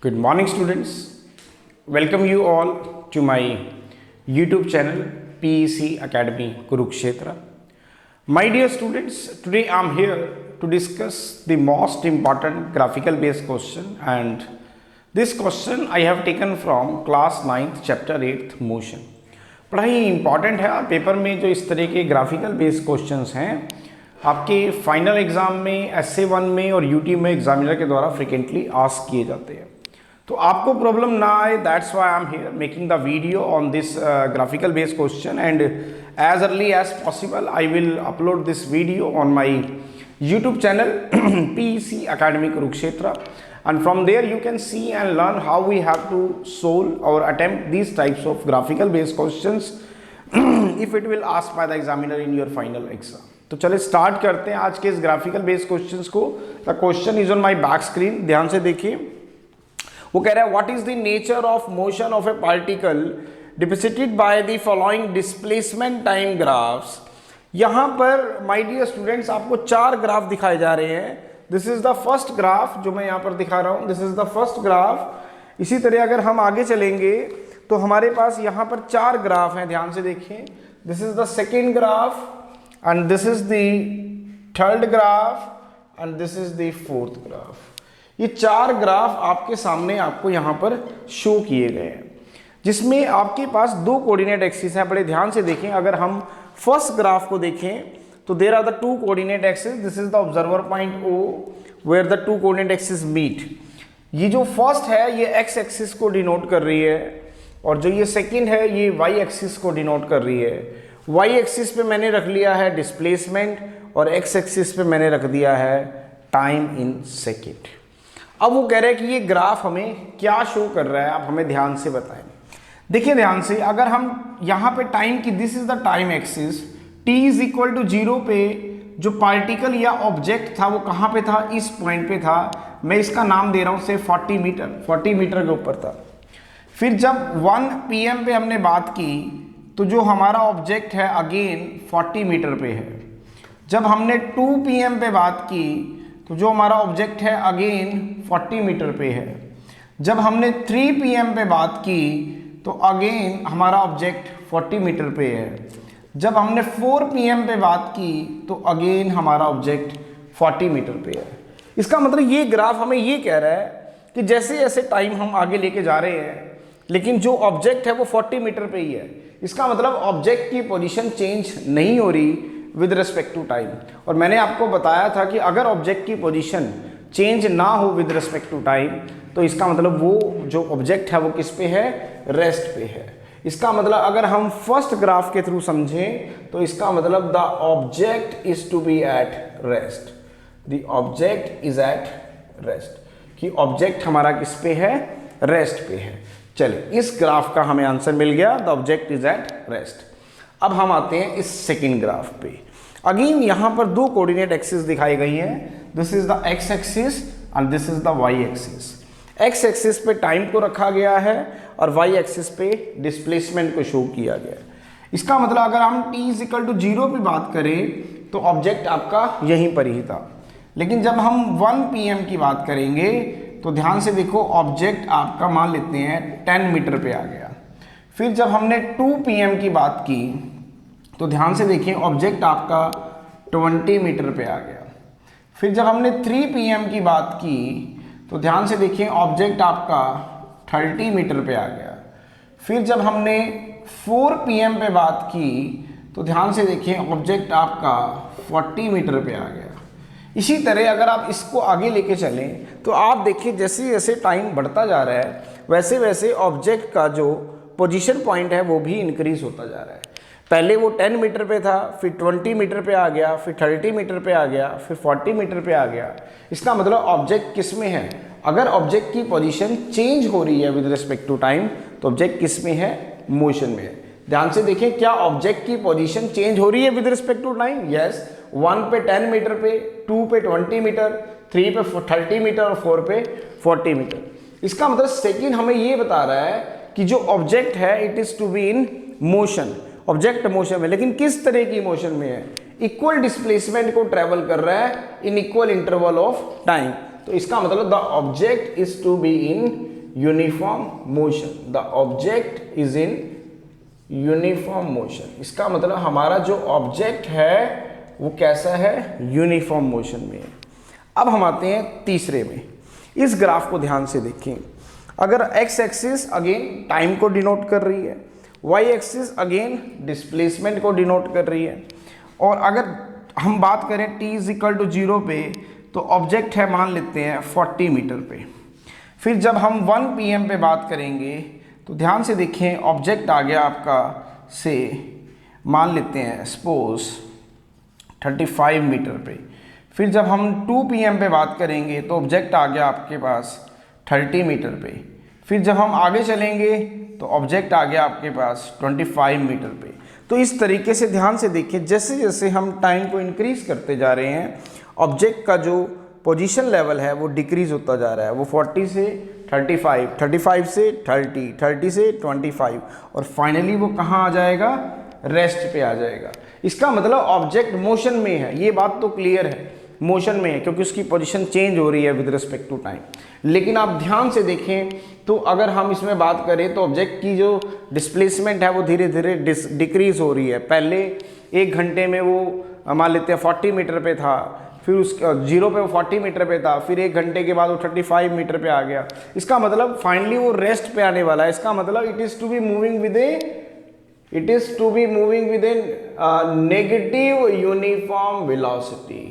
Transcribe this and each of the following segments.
Good morning, students. Welcome you all to my YouTube channel PEC Academy Kurukshetra. My dear students, today I am here to discuss the most important graphical based question, and this question I have taken from class 9th chapter 8th motion. बड़ा ही important है। Paper में जो इस तरह के graphical based questions हैं आपके final exam में, SA1 में और UT में एग्जामिनर के द्वारा फ्रिक्वेंटली आस्क किए जाते हैं। तो आपको प्रॉब्लम ना आए, that's why I am here making the video on this graphical based question, and as early as possible I will upload this video on my YouTube channel PEC Academy Kurukshetra, and from there you can see and learn how we have to solve or attempt these types of graphical based questions if it will asked by the examiner in your final exam. तो चले start करते हैं आज के इस graphical based questions को। The question is on my back screen, ध्यान से देखिए। वो कह रहा है what is the nature of motion of A particle depicted by the following displacement time graphs. यहाँ पर माय डियर स्टूडेंट्स आपको 4 ग्राफ दिखाए जा रहे हैं। This is the first graph जो मैं यहाँ पर दिखा रहा हूँ, this is the first graph. इसी तरह अगर हम आगे चलेंगे तो हमारे पास यहाँ पर 4 ग्राफ हैं, ध्यान से देखिए। This is the second graph and this is the third graph and this is the fourth graph. ये 4 ग्राफ आपके सामने आपको यहाँ पर शो किए गए हैं, जिसमें आपके पास 2 कोऑर्डिनेट एक्सिस हैं। बड़े ध्यान से देखें। अगर हम फर्स्ट ग्राफ को देखें तो there are the 2 coordinate axis. This is the observer point O where the 2 coordinate axis meet. ये जो फर्स्ट है ये एक्स एक्सिस को डिनोट कर रही है, और जो ये सेकंड है ये वाई एक्सिस को डिनोट कर रही है। वाई एक्सिस पे मैंने रख लिया है डिस्प्लेसमेंट और एक्स एक्सिस पे मैंने रख दिया है टाइम इन सेकेंड। अब वो कह रहे हैं कि ये ग्राफ हमें क्या शो कर रहा है, आप हमें ध्यान से बताएं। देखिए ध्यान से, अगर हम यहाँ पे टाइम की, this is the time axis, t is equal to 0 पे जो पार्टिकल या ऑब्जेक्ट था वो कहाँ पे था, इस पॉइंट पे था। मैं इसका नाम दे रहा हूँ से 40 मीटर के ऊपर था। फिर जब 1 PM पे हमने बात की तो जो हमारा ऑब्जेक्ट है अगेन 40 मीटर पे है। जब हमने 2 PM पे बात की तो जो हमारा ऑब्जेक्ट है अगेन 40 मीटर पे है। जब हमने 3 PM पे बात की तो अगेन हमारा ऑब्जेक्ट 40 मीटर पे है। जब हमने 4 PM पे बात की तो अगेन हमारा ऑब्जेक्ट 40 मीटर पे है। इसका मतलब ये ग्राफ हमें ये कह रहा है कि जैसे जैसे टाइम हम आगे लेके जा रहे हैं लेकिन जो ऑब्जेक्ट है वो 40 मीटर पे ही है। इसका मतलब ऑब्जेक्ट की पोजीशन चेंज नहीं हो रही विद रिस्पेक्ट टू टाइम। और मैंने आपको बताया था कि अगर ऑब्जेक्ट की पोजीशन चेंज ना हो विद रिस्पेक्ट टू टाइम तो इसका मतलब वो जो ऑब्जेक्ट है वो किस पे है, रेस्ट पे है। इसका मतलब अगर हम फर्स्ट ग्राफ के थ्रू समझें तो इसका मतलब the object is to be at rest. The object is at rest, कि ऑब्जेक्ट हमारा किस पे है, रेस्ट पे है। चलिए इस ग्राफ का हमें आंसर मिल गया, the object is at rest. अब हम आते हैं इस सेकेंड ग्राफ पे। अगेन यहाँ पर 2 कोऑर्डिनेट एक्सिस दिखाई गई हैं। This is the X axis and this is the Y axis. X axis पे टाइम को रखा गया है और वाई एक्सिस पे डिस्प्लेसमेंट को शो किया गया है। इसका मतलब अगर हम t इज इक्वल टू 0 पे बात करें तो ऑब्जेक्ट आपका यहीं पर ही था। लेकिन जब हम 1 PM की बात करेंगे तो ध्यान से देखो, ऑब्जेक्ट आपका मान लेते हैं 10 मीटर पे आ गया। फिर जब हमने 2 PM की बात की तो ध्यान से देखिए, ऑब्जेक्ट आपका 20 मीटर पे आ गया। फिर जब हमने 3 PM की बात की तो ध्यान से देखिए, ऑब्जेक्ट आपका 30 मीटर पे आ गया। फिर जब हमने 4 PM पे बात की तो ध्यान से देखिए, ऑब्जेक्ट आपका 40 मीटर पे आ गया। इसी तरह अगर आप इसको आगे लेके चलें तो आप देखिए जैसे जैसे टाइम बढ़ता जा रहा है वैसे वैसे ऑब्जेक्ट का जो पोजीशन पॉइंट है वो भी इंक्रीज होता जा रहा है। पहले वो 10 मीटर पे था, फिर 20 मीटर पे आ गया, फिर 30 मीटर पे आ गया, फिर 40 मीटर पे आ गया। इसका मतलब ऑब्जेक्ट किस में है, अगर ऑब्जेक्ट की पोजीशन चेंज हो रही है विद रिस्पेक्ट टू टाइम तो ऑब्जेक्ट किस में है, मोशन में है। ध्यान से देखें, क्या ऑब्जेक्ट की पोजीशन चेंज हो रही है with respect to time? Yes. 1 पे 10 मीटर पे, 2 पे 20 मीटर, 3 पे 30 मीटर और 4 पे 40 मीटर। इसका मतलब सेकेंड हमें ये बता रहा है कि जो ऑब्जेक्ट है it is to be in motion. Object motion में, लेकिन किस तरह की मोशन में है, इक्वल डिस्प्लेसमेंट को ट्रेवल कर रहा है in equal interval of time. तो इसका मतलब the object is to be in uniform motion, the object is in uniform motion. इसका मतलब हमारा जो ऑब्जेक्ट है वो कैसा है, यूनिफॉर्म मोशन में है। अब हम आते हैं तीसरे में। इस ग्राफ को ध्यान से देखें। अगर एक्स एक्सिस अगेन टाइम को डिनोट कर रही है, वाई एक्सिस अगेन डिस्प्लेसमेंट को डिनोट कर रही है, और अगर हम बात करें t इज इक्वल टू 0 पे, तो ऑब्जेक्ट है मान लेते हैं 40 मीटर पे। फिर जब हम 1 PM पे बात करेंगे तो ध्यान से देखें, ऑब्जेक्ट आ गया आपका से मान लेते हैं सपोज 35 मीटर पे। फिर जब हम 2 PM पे बात करेंगे तो ऑब्जेक्ट आ गया आपके पास 30 मीटर पे। फिर जब हम आगे चलेंगे तो ऑब्जेक्ट आ गया आपके पास 25 मीटर पे। तो इस तरीके से ध्यान से देखिए, जैसे जैसे हम टाइम को इंक्रीज करते जा रहे हैं, ऑब्जेक्ट का जो पोजीशन लेवल है वो डिक्रीज होता जा रहा है। वो 40 से 35, 35 से 30, 30 से 25 और फाइनली वो कहाँ आ जाएगा, रेस्ट पे आ जाएगा। इसका मतलब ऑब्जेक्ट मोशन में है, ये बात तो क्लियर है, मोशन में है क्योंकि उसकी पोजीशन चेंज हो रही है विद रिस्पेक्ट टू टाइम। लेकिन आप ध्यान से देखें तो अगर हम इसमें बात करें तो ऑब्जेक्ट की जो डिस्प्लेसमेंट है वो धीरे धीरे डिक्रीज हो रही है। पहले 1 घंटे में वो मान लेते हैं 40 मीटर पे था, फिर उस 0 पे वो 40 मीटर पे था, फिर 1 घंटे के बाद वो 35 मीटर पे आ गया। इसका मतलब फाइनली वो रेस्ट पे आने वाला है। इसका मतलब it is to be moving with a negative uniform velocity,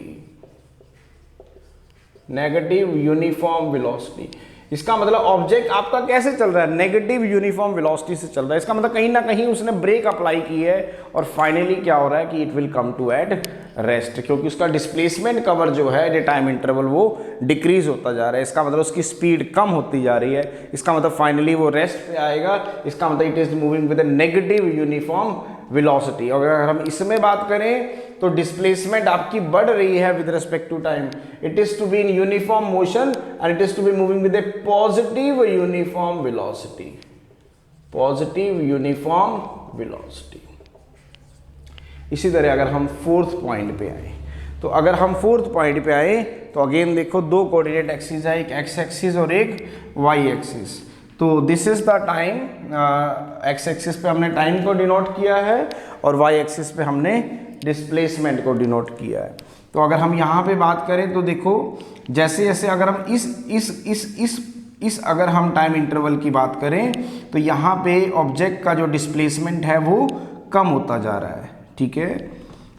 negative uniform velocity. इसका मतलब ऑब्जेक्ट आपका कैसे चल रहा है, नेगेटिव यूनिफॉर्म वेलोसिटी से चल रहा है। इसका मतलब कहीं ना कहीं उसने ब्रेक अप्लाई की है और फाइनली क्या हो रहा है कि it will come to at rest, क्योंकि उसका डिस्प्लेसमेंट कवर जो है एट टाइम इंटरवल वो डिक्रीज होता जा रहा है। इसका मतलब उसकी स्पीड कम होती जा रही है। इसका मतलब फाइनली वो रेस्ट पे आएगा। इसका मतलब it is moving with a negative uniform velocity. और अगर हम इसमें बात करें तो डिस्प्लेसमेंट आपकी बढ़ रही है with respect to time. It is to be in uniform motion and it is to be moving with a positive uniform velocity, positive uniform velocity. इसी तरह अगर हम 4th पॉइंट पे आए तो अगर हम 4th पॉइंट पे आए तो अगेन देखो 2 कोऑर्डिनेट एक्सिस है, एक एक्स एक्सिस और एक वाई एक्सिस। तो this is the time, x axis पे हमने टाइम को डिनोट किया है और वाई एक्सिस पे हमने डिस्प्लेसमेंट को डिनोट किया है। तो अगर हम यहाँ पे बात करें तो देखो जैसे जैसे अगर हम इस अगर हम टाइम इंटरवल की बात करें तो यहाँ पे ऑब्जेक्ट का जो डिस्प्लेसमेंट है वो कम होता जा रहा है, ठीक है।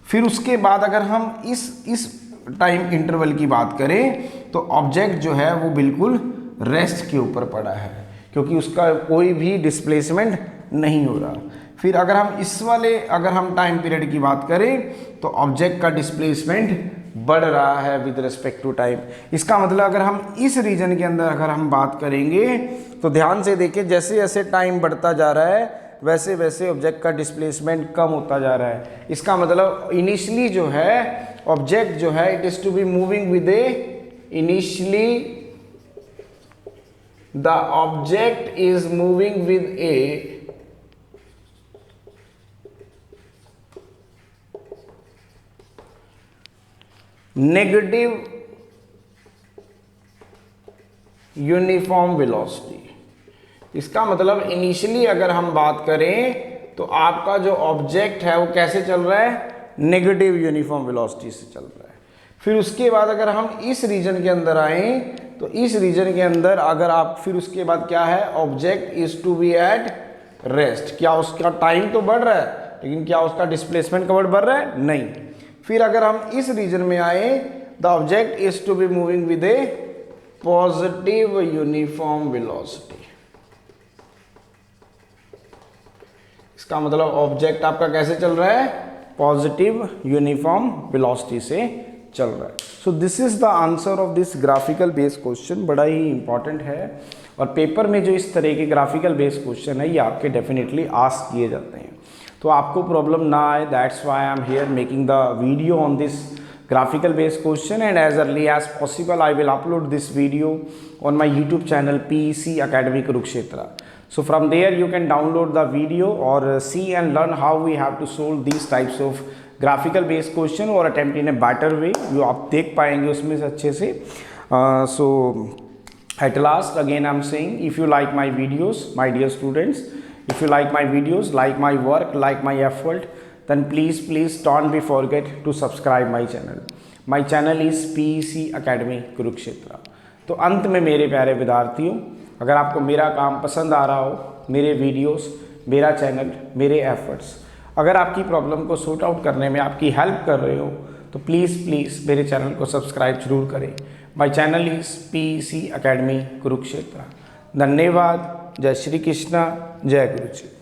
फिर उसके बाद अगर हम इस टाइम इंटरवल की बात करें तो ऑब्जेक्ट जो है वो बिल्कुल रेस्ट के ऊपर पड़ा है क्योंकि उसका कोई भी डिस्प्लेसमेंट नहीं हो रहा। फिर अगर हम इस वाले अगर हम टाइम पीरियड की बात करें तो ऑब्जेक्ट का डिस्प्लेसमेंट बढ़ रहा है विद रिस्पेक्ट टू टाइम। इसका मतलब अगर हम इस रीजन के अंदर अगर हम बात करेंगे तो ध्यान से देखिए, जैसे जैसे टाइम बढ़ता जा रहा है वैसे वैसे ऑब्जेक्ट का डिस्प्लेसमेंट कम होता जा रहा है। इसका मतलब इनिशियली जो है ऑब्जेक्ट जो है it is to be moving with a, initially the object is moving with a negative uniform velocity. इसका मतलब इनिशियली अगर हम बात करें तो आपका जो ऑब्जेक्ट है वो कैसे चल रहा है, नेगेटिव यूनिफॉर्म वेलोसिटी से चल रहा है। फिर उसके बाद अगर हम इस रीजन के अंदर आए तो इस रीजन के अंदर अगर आप फिर उसके बाद क्या है, object is to be at rest. क्या उसका टाइम तो बढ़ रहा है लेकिन क्या उसका डिस्प्लेसमेंट कवर बढ़ रहा है, नहीं। फिर अगर हम इस रीजन में आए the object is to be moving with a positive uniform velocity. इसका मतलब ऑब्जेक्ट आपका कैसे चल रहा है, पॉजिटिव यूनिफॉर्म वेलोसिटी से चल रहा है। So this is the answer of this graphical based question. बड़ा ही इंपॉर्टेंट है और पेपर में जो इस तरह के ग्राफिकल बेस्ड क्वेश्चन है ये आपके डेफिनेटली आस्क किए जाते हैं। तो आपको प्रॉब्लम ना आए, that's why I am here making the video on this graphical based question, and as early as possible I will upload this video on my YouTube channel PEC Academy Kurukshetra. So from there you can download the video or see and learn how we have to solve these types of graphical based question or attempt in a better way. जो आप देख पाएंगे उसमें से अच्छे से। So At last, again I'm saying, if you like my videos, my dear students, if you like my videos, like my work, like my effort, then please don't be forget to subscribe my channel. My channel is PEC Academy Kurukshetra. तो अंत में मेरे प्यारे विद्यार्थियों, अगर आपको मेरा काम पसंद आ रहा हो, मेरे वीडियोस, मेरा चैनल, मेरे एफर्ट्स अगर आपकी प्रॉब्लम को सॉर्ट आउट करने में आपकी हेल्प कर रहे हो, तो प्लीज़ मेरे चैनल को सब्सक्राइब जरूर करें। My channel is PEC Academy Kurukshetra. धन्यवाद। जय श्री कृष्णा, जय गुरुजी।